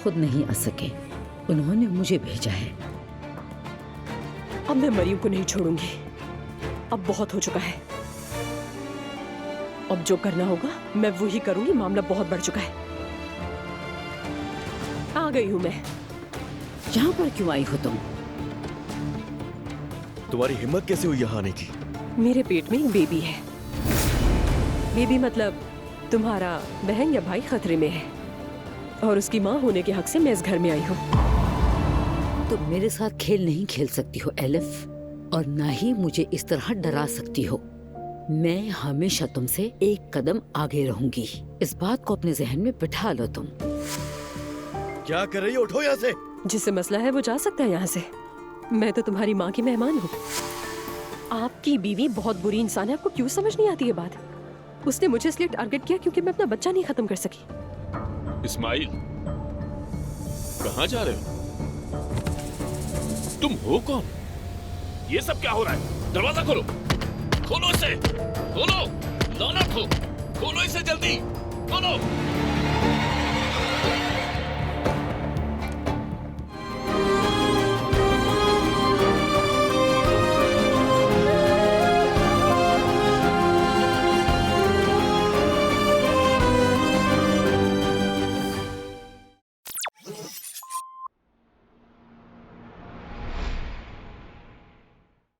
खुद नहीं आ सके, उन्होंने मुझे भेजा है। अब मैं मरियम को नहीं छोड़ूंगी। अब बहुत हो चुका है। अब जो करना होगा मैं वो ही करूंगी। मामला बहुत बढ़ चुका है। आ गई हूं मैं। यहाँ पर क्यों आई हो तुम? तुम्हारी हिम्मत कैसे हुई यहाँ आने की? मेरे पेट में एक बेबी है। बेबी मतलब तुम्हारा बहन या भाई खतरे में है और उसकी माँ होने के हक से मैं इस घर में आई हूँ। तुम मेरे साथ खेल नहीं खेल सकती हो एलिफ, और ना ही मुझे इस तरह डरा सकती हो। मैं हमेशा तुमसे एक कदम आगे रहूंगी। इस बात को अपने जहन में बिठा लो तुम। क्या कर रही हो? उठो यहाँ से। जिससे मसला है वो जा सकता है यहाँ से। मैं तो तुम्हारी माँ की मेहमान हूँ। आपकी बीवी बहुत बुरी इंसान है। आपको क्यों समझ नहीं आती ये बात? उसने मुझे इसलिए टारगेट किया क्योंकि मैं अपना बच्चा नहीं खत्म कर सकी। इस्माइल, कहाँ जा रहे हो? तुम हो कौन? ये सब क्या हो रहा है? दरवाजा खोलो, खोलो इसे, खोलो, लानत हो, खोलो इसे जल्दी, खोलो।